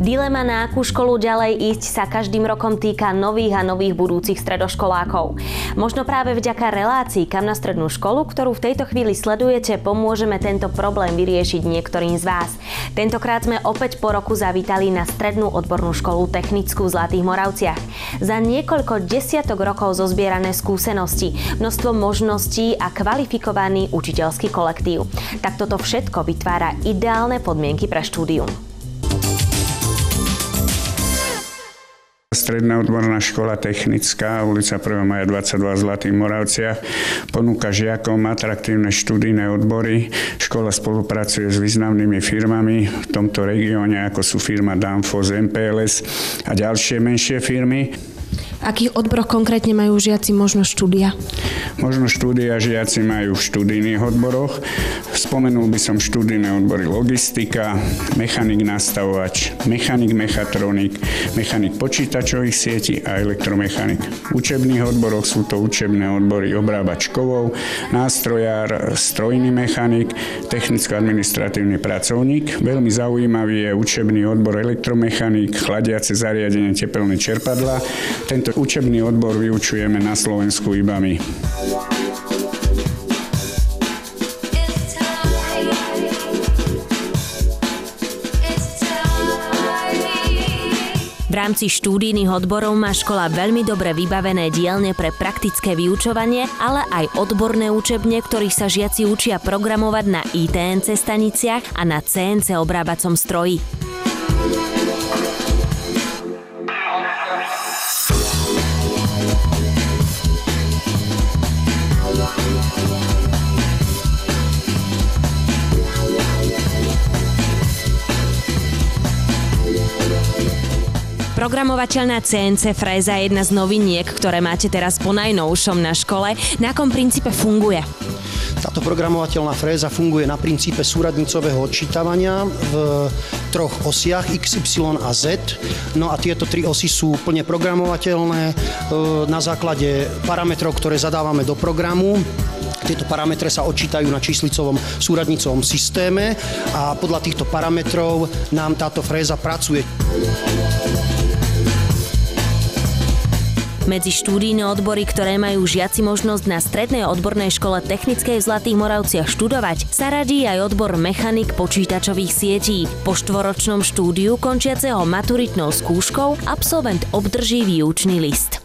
Dilema, na akú školu ďalej ísť, sa každým rokom týka nových a nových budúcich stredoškolákov. Možno práve vďaka relácii Kam na strednú školu, ktorú v tejto chvíli sledujete, pomôžeme tento problém vyriešiť niektorým z vás. Tentokrát sme opäť po roku zavítali na Strednú odbornú školu technickú v Zlatých Moravciach. Za niekoľko desiatok rokov zozbierané skúsenosti, množstvo možností a kvalifikovaný učiteľský kolektív. Tak toto všetko vytvára ideálne podmienky pre štúdium. Stredná odborná škola technická, ulica 1. maja 22 v Zlatých Moravciach, ponúka žiakom atraktívne študijné odbory. Škola spolupracuje s významnými firmami v tomto regióne, ako sú firma Danfoss, MPLS a ďalšie menšie firmy. V akých odboroch konkrétne majú žiaci možnosť štúdia? Možno štúdia žiaci majú v študijných odboroch. Spomenul by som študijné odbory logistika, mechanik nastavovač, mechanik mechatronik, mechanik počítačových sietí a elektromechanik. V učebných odboroch sú to učebné odbory obrábač kovov, nástrojár, strojný mechanik, technicko-administratívny pracovník. Veľmi zaujímavý je učebný odbor elektromechanik, chladiace zariadenie, tepelné čerpadlá. Tento učebný odbor vyučujeme na Slovensku iba my. V rámci štúdijných odborov má škola veľmi dobre vybavené dielne pre praktické vyučovanie, ale aj odborné učebne, ktorých sa žiaci učia programovať na ITNC staniciach a na CNC obrábacom stroji. Programovateľná CNC fréza je jedna z noviniek, ktoré máte teraz po najnovšom na škole. Na akom princípe funguje? Táto programovateľná fréza funguje na princípe súradnicového odčítavania v troch osiach X, Y a Z. No a tieto tri osy sú plne programovateľné na základe parametrov, ktoré zadávame do programu. Tieto parametre sa odčítajú na číslicovom súradnicovom systéme a podľa týchto parametrov nám táto fréza pracuje. Medzi štúdijné odbory, ktoré majú žiaci možnosť na Strednej odbornej škole technickej v Zlatých Moravciach študovať, sa radí aj odbor mechanik počítačových sietí. Po štvoročnom štúdiu končiaceho maturitnou skúškou absolvent obdrží výučný list.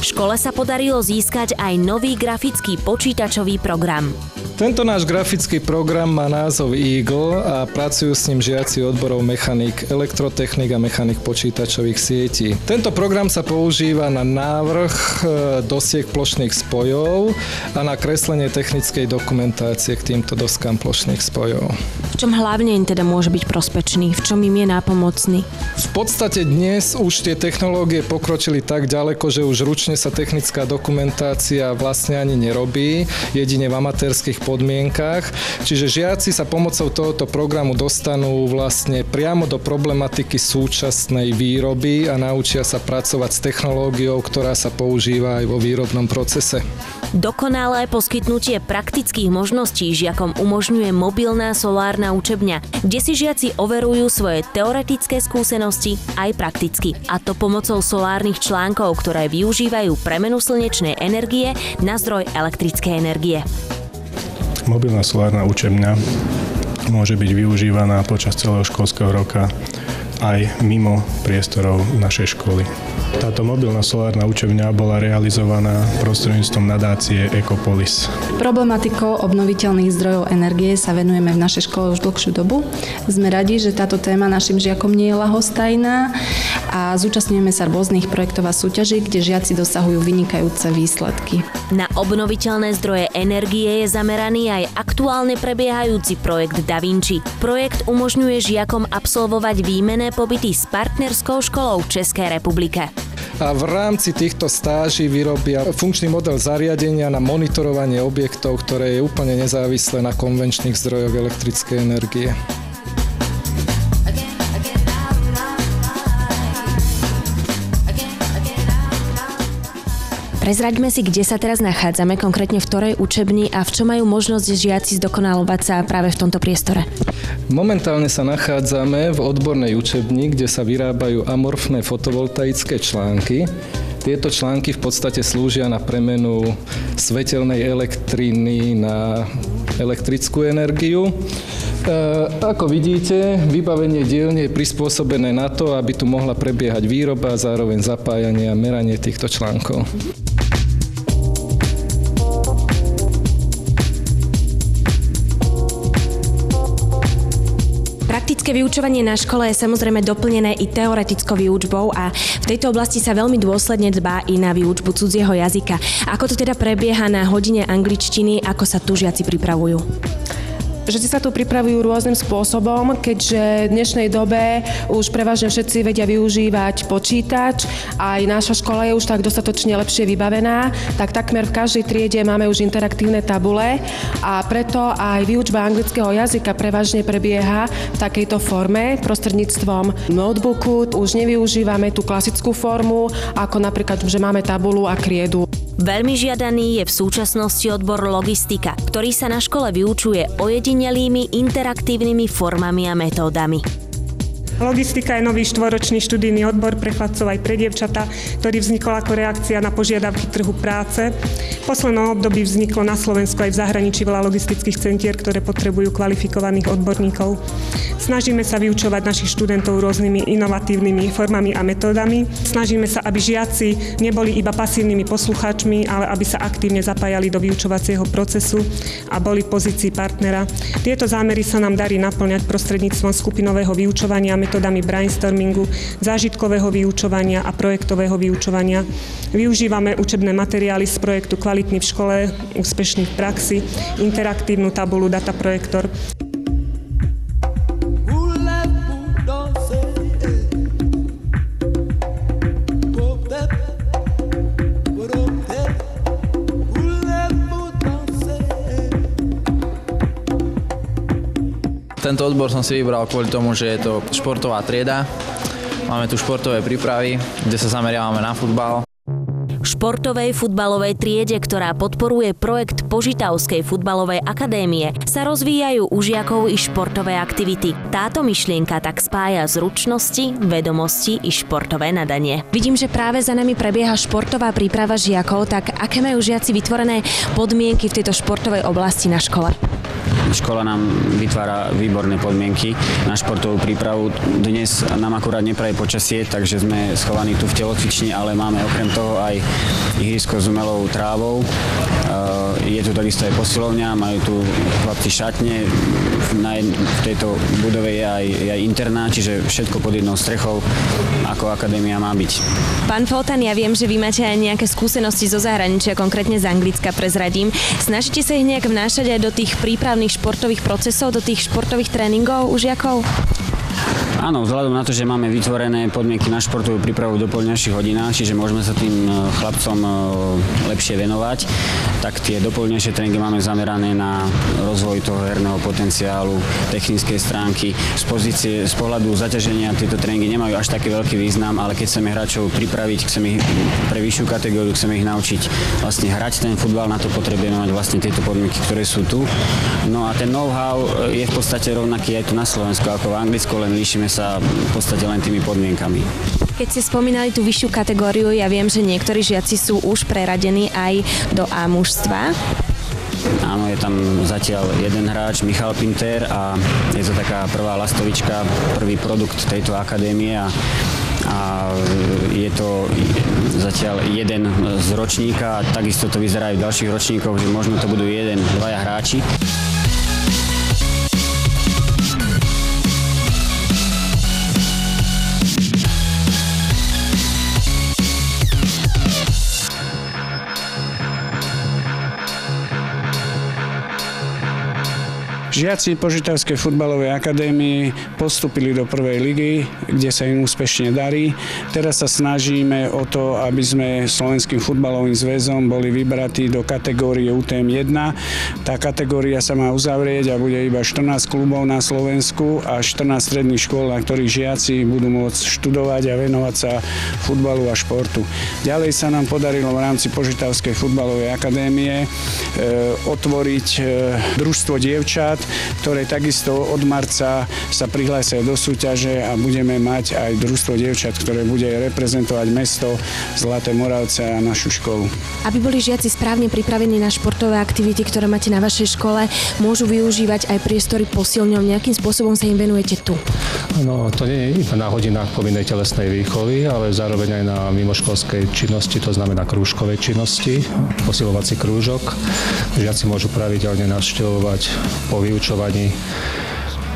V škole sa podarilo získať aj nový grafický počítačový program. Tento náš grafický program má názov Eagle a pracujú s ním žiaci odborov mechanik elektrotechnik a mechanik počítačových sietí. Tento program sa používa na návrh dosiek plošných spojov a na kreslenie technickej dokumentácie k týmto doskám plošných spojov. V čom hlavne im teda môže byť prospečný? V čom im je nápomocný? V podstate dnes už tie technológie pokročili tak ďaleko, že už ručne sa technická dokumentácia vlastne ani nerobí, jedine v amatérskych podmienkach. Čiže žiaci sa pomocou tohoto programu dostanú vlastne priamo do problematiky súčasnej výroby a naučia sa pracovať s technológiou, ktorá sa používa aj vo výrobnom procese. Dokonalé poskytnutie praktických možností žiakom umožňuje mobilná solárna učebňa, kde si žiaci overujú svoje teoretické skúsenosti aj prakticky. A to pomocou solárnych článkov, ktoré využívajú premenu slnečnej energie na zdroj elektrickej energie. Mobilná solárna učebňa môže byť využívaná počas celého školského roka aj mimo priestorov našej školy. Táto mobilná solárna učebňa bola realizovaná prostredníctvom nadácie Ecopolis. Problematikou obnoviteľných zdrojov energie sa venujeme v našej škole už dlhšiu dobu. Sme radi, že táto téma našim žiakom nie je ľahostajná a zúčastňujeme sa rôznych projektov a súťaží, kde žiaci dosahujú vynikajúce výsledky. Na obnoviteľné zdroje energie je zameraný aj aktuálne prebiehajúci projekt Da Vinci. Projekt umožňuje žiakom absolvovať výmenné pobyty s partnerskou školou v Českej republike. A v rámci týchto stáží vyrobia funkčný model zariadenia na monitorovanie objektov, ktoré je úplne nezávislé na konvenčných zdrojoch elektrickej energie. Prezraďme si, kde sa teraz nachádzame, konkrétne v ktorej učebni a v čom majú možnosť žiaci zdokonalovať sa práve v tomto priestore. Momentálne sa nachádzame v odbornej učebni, kde sa vyrábajú amorfné fotovoltaické články. Tieto články v podstate slúžia na premenu svetelnej elektriny na elektrickú energiu. Ako vidíte, vybavenie dielne je prispôsobené na to, aby tu mohla prebiehať výroba, zároveň zapájanie a meranie týchto článkov. Praktické vyučovanie na škole je samozrejme doplnené i teoretickou výučbou a v tejto oblasti sa veľmi dôsledne dbá i na výučbu cudzieho jazyka. Ako to teda prebieha na hodine angličtiny, ako sa tu žiaci pripravujú? Žiaci sa tu pripravujú rôznym spôsobom, keďže v dnešnej dobe už prevažne všetci vedia využívať počítač, aj naša škola je už tak dostatočne lepšie vybavená, tak takmer v každej triede máme už interaktívne tabule a preto aj výučba anglického jazyka prevažne prebieha v takejto forme prostredníctvom notebooku. Už nevyužívame tú klasickú formu, ako napríklad, že máme tabulu a kriedu. Veľmi žiadaný je v súčasnosti odbor logistika, ktorý sa na škole vyučuje ojedinelými interaktívnymi formami a metódami. Logistika je nový štvoročný študijný odbor pre chlapcov aj pre dievčatá, ktorý vznikol ako reakcia na požiadavky trhu práce. V poslednom období vzniklo na Slovensku aj v zahraničí veľa logistických centier, ktoré potrebujú kvalifikovaných odborníkov. Snažíme sa vyučovať našich študentov rôznymi inovatívnymi formami a metódami. Snažíme sa, aby žiaci neboli iba pasívnymi poslucháčmi, ale aby sa aktívne zapájali do vyučovacieho procesu a boli v pozícii partnera. Tieto zámery sa nám darí naplňať prostredníctvom skupinového vyučovania, metodami brainstormingu, zážitkového vyučovania a projektového vyučovania. Využívame učebné materiály z projektu Kvalitný v škole, úspešný v praxi, interaktívnu tabulu Data Projektor. Tento odbor som si vybral kvôli tomu, že je to športová trieda. Máme tu športové prípravy, kde sa zameriavame na futbal. Športovej futbalovej triede, ktorá podporuje projekt Požitavskej futbalovej akadémie, sa rozvíjajú u žiakov i športové aktivity. Táto myšlienka tak spája zručnosti, vedomosti i športové nadanie. Vidím, že práve za nami prebieha športová príprava žiakov, tak aké majú žiaci vytvorené podmienky v tejto športovej oblasti na škole? Škola nám vytvára výborné podmienky na športovú prípravu. Dnes nám akurát nepraje počasie, takže sme schovaní tu v telocvični, ale máme okrem toho aj ihrisko s umelou trávou. Je tu takisto aj posilovňa, majú tu chlapci šatne. V tejto budove je aj internát, čiže všetko pod jednou strechou, ako akadémia má byť. Pán Foltan, ja viem, že vy máte aj nejaké skúsenosti zo zahraničia, konkrétne z Anglicka, prezradím. Snažíte sa ich nejak vnášať aj do tých prípravných športových procesov, do tých športových tréningov u žiakov? Áno, vzhľadom na to, že máme vytvorené podmienky na športovú prípravu v dopoľňajších hodinách, čiže môžeme sa tým chlapcom lepšie venovať, tak tie dopoľňajšie tréningy máme zamerané na rozvoj toho herného potenciálu, technickej stránky. Z pohľadu zaťaženia tieto tréningy nemajú až taký veľký význam, ale keď chceme hráčov pripraviť, chceme ich pre vyššiu kategóriu, chceme ich naučiť vlastne hrať ten futbal, na to potrebujeme mať vlastne tieto podmienky, ktoré sú tu. No a ten know-how je v podstate rovnaký aj tu na Slovensku ako v Anglicku, len líšime sa v podstate len tými podmienkami. Keď ste spomínali tú vyššiu kategóriu, ja viem, že niektorí žiaci sú už preradení aj do A mužstva. Áno, je tam zatiaľ jeden hráč, Michal Pinter, a je to taká prvá lastovička, prvý produkt tejto akadémie a je to zatiaľ jeden z ročníka a takisto to vyzerá aj v ďalších ročníkoch, že možno to budú dvaja hráči. Žiaci Požitavskej futbalovej akadémie postúpili do prvej ligy, kde sa im úspešne darí. Teraz sa snažíme o to, aby sme Slovenským futbalovým zväzom boli vybratí do kategórie UTM 1. Tá kategória sa má uzavrieť a bude iba 14 klubov na Slovensku a 14 stredných škôl, na ktorých žiaci budú môcť študovať a venovať sa futbalu a športu. Ďalej sa nám podarilo v rámci Požitavskej futbalovej akadémie otvoriť družstvo dievčat, ktoré takisto od marca sa prihlásia do súťaže a budeme mať aj družstvo dievčat, ktoré bude reprezentovať mesto Zlaté Moravce a našu školu. Aby boli žiaci správne pripravení na športové aktivity, ktoré máte na vašej škole, môžu využívať aj priestory posilňov. Nejakým spôsobom sa im venujete tu? No, to nie je iba na hodinách povinnej telesnej výchovy, ale zároveň aj na mimoškolskej činnosti, to znamená krúžkovej činnosti, posilovací krúžok. Žiaci môžu pravidelne navštevovať po vyučovaní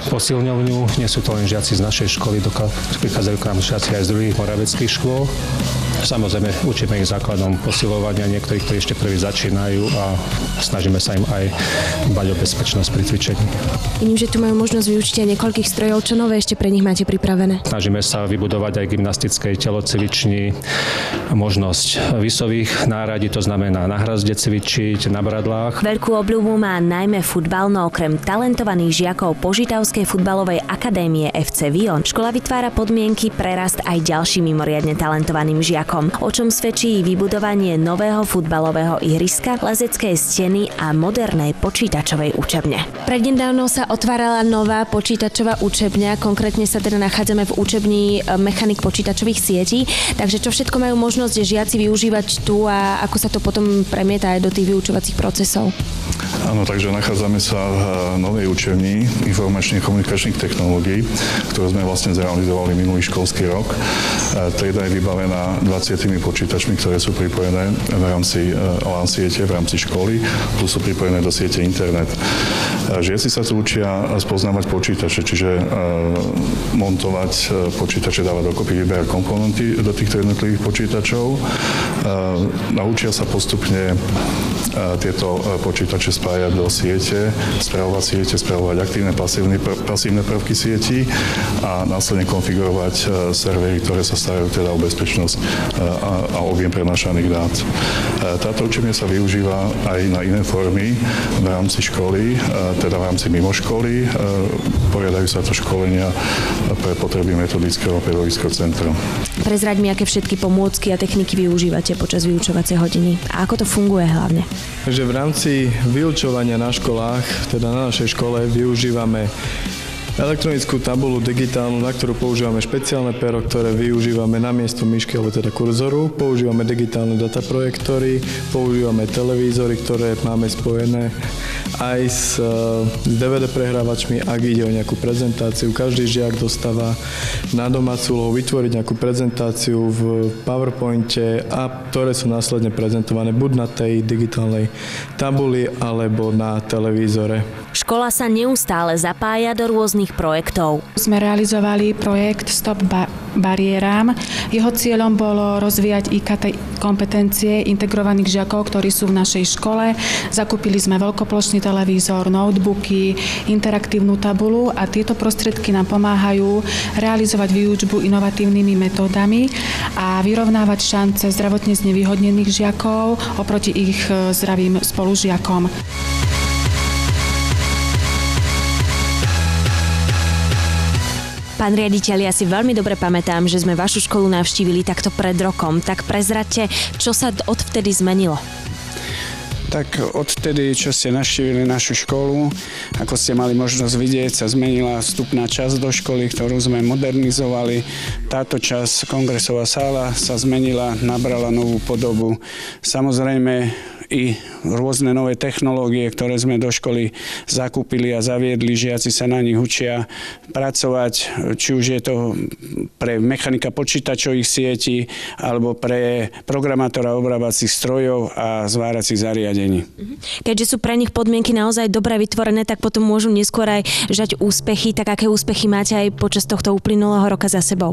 posilňovňu. Nie sú to len žiaci z našej školy, prichádzajú k nám žiaci aj z druhých moraveckých škôl. Samozrejme, učíme ich základom posilovania, niektorí, ktorí ešte prvý začínajú a snažíme sa im aj dbať o bezpečnosť pri cvičení. Vidím, že tu majú možnosť vyučiť aj niekoľkých strojov. Čo nové ešte pre nich máte pripravené? Snažíme sa vybudovať aj gymnastickej telocvični možnosť výsových náradí, to znamená na hrazde cvičiť, na bradlách. Veľkú obľúbu má najmä futbal, no okrem talentovaných žiakov Požitavskej futbalovej akadémie FC Vion, škola vytvára podmienky pre rast aj ďalším mimoriadne talentovaným žiakom. O čom svedčí vybudovanie nového futbalového ihriska, lezeckej steny a modernej počítačovej učebne. Prednedávno sa otvárala nová počítačová učebňa, konkrétne sa teda nachádzame v učebni mechanik počítačových sietí, takže čo všetko majú možnosť žiaci využívať tu a ako sa to potom premieta aj do tých vyučovacích procesov? Áno, takže nachádzame sa v novej učebni informačných komunikačných technológií, ktorú sme vlastne zrealizovali minulý školský rok. Trieda je vybavená 20 počítačmi, ktoré sú pripojené v rámci LAN siete, v rámci školy, plus sú pripojené do siete internet. Žiaci sa tu učia spoznávať počítače, čiže montovať počítače, dávať dokopy, vyberať komponenty do týchto jednotlivých počítačov. Naučia sa postupne tieto počítače spájať do siete, spravovať aktívne, pasívne prvky sietí a následne konfigurovať servery, ktoré sa starajú teda o bezpečnosť a objem prenášaných dát. Táto učebňa sa využíva aj na iné formy v rámci školy, teda v rámci mimo školy. Poriadajú sa to školenia pre potreby metodického a pedagogického centra. Prezraď mi, aké všetky pomôcky a techniky využívate počas vyučovacej hodiny a ako to funguje hlavne? Takže v rámci vyučovania na školách, teda na našej škole, využívame elektronickú tabulu digitálnu, na ktorú používame špeciálne pero, ktoré využívame namiesto myšky alebo teda kurzoru. Používame digitálne dataprojektory, používame televízory, ktoré máme spojené aj s DVD prehrávačmi, ak ide o nejakú prezentáciu. Každý žiak dostáva na domácu úlohu vytvoriť nejakú prezentáciu v PowerPointe, a ktoré sú následne prezentované buď na tej digitálnej tabuli alebo na televízore. Škola sa neustále zapája do rôznych projektov. Sme realizovali projekt Stop bariéram. Jeho cieľom bolo rozvíjať IKT kompetencie integrovaných žiakov, ktorí sú v našej škole. Zakúpili sme veľkoplošný televízor, notebooky, interaktívnu tabulu a tieto prostriedky nám pomáhajú realizovať výučbu inovatívnymi metódami a vyrovnávať šance zdravotne znevýhodnených žiakov oproti ich zdravým spolužiakom. Pán riaditeľ, ja si veľmi dobre pamätám, že sme vašu školu navštívili takto pred rokom. Tak prezraďte, čo sa odvtedy zmenilo? Tak odtedy, čo ste navštívili našu školu, ako ste mali možnosť vidieť, sa zmenila vstupná časť do školy, ktorú sme modernizovali. Táto časť, kongresová sála, sa zmenila, nabrala novú podobu. Samozrejme, i rôzne nové technológie, ktoré sme do školy zakúpili a zaviedli. Žiaci sa na nich učia pracovať, či už je to pre mechanika počítačových sietí alebo pre programátora obrábacích strojov a zváracích zariadení. Keďže sú pre nich podmienky naozaj dobre vytvorené, tak potom môžu neskôr aj žať úspechy. Tak aké úspechy máte aj počas tohto uplynulého roka za sebou?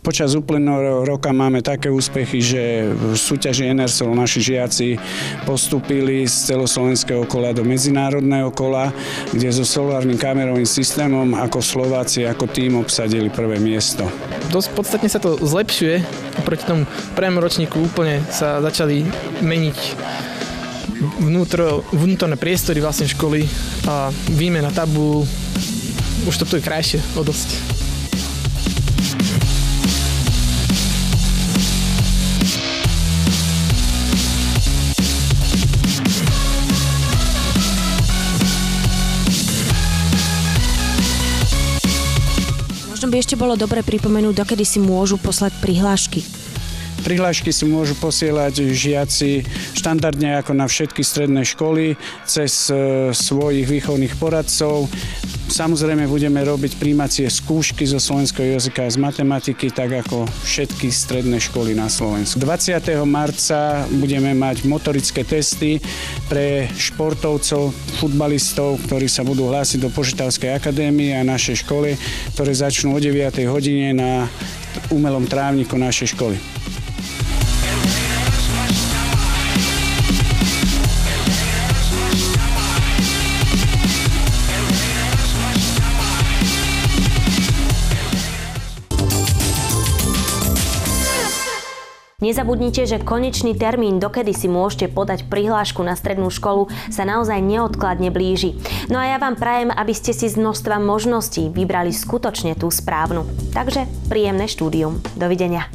Počas uplynulého roka máme také úspechy, že v súťaži NRSOL naši žiaci postúpili z celoslovenského kola do medzinárodného kola, kde so solárnym kamerovým systémom ako Slováci, ako tým obsadili prvé miesto. Dosť podstatne sa to zlepšuje. Oproti tomu prvému ročníku úplne sa začali meniť vnútorné priestory vlastne školy a výmena tabu. Už toto je krajšie o dosť. By ešte bolo dobre pripomenúť, dokedy si môžu poslať prihlášky. Prihlášky si môžu posielať žiaci štandardne ako na všetky stredné školy cez svojich výchovných poradcov. Samozrejme budeme robiť prijímacie skúšky zo slovenského jazyka a z matematiky, tak ako všetky stredné školy na Slovensku. 20. marca budeme mať motorické testy pre športovcov, futbalistov, ktorí sa budú hlásiť do Požitavskej akadémie a našej školy, ktoré začnú o 9. hodine na umelom trávniku našej školy. Nezabudnite, že konečný termín, dokedy si môžete podať prihlášku na strednú školu, sa naozaj neodkladne blíži. No a ja vám prajem, aby ste si z množstva možností vybrali skutočne tú správnu. Takže príjemné štúdium. Dovidenia.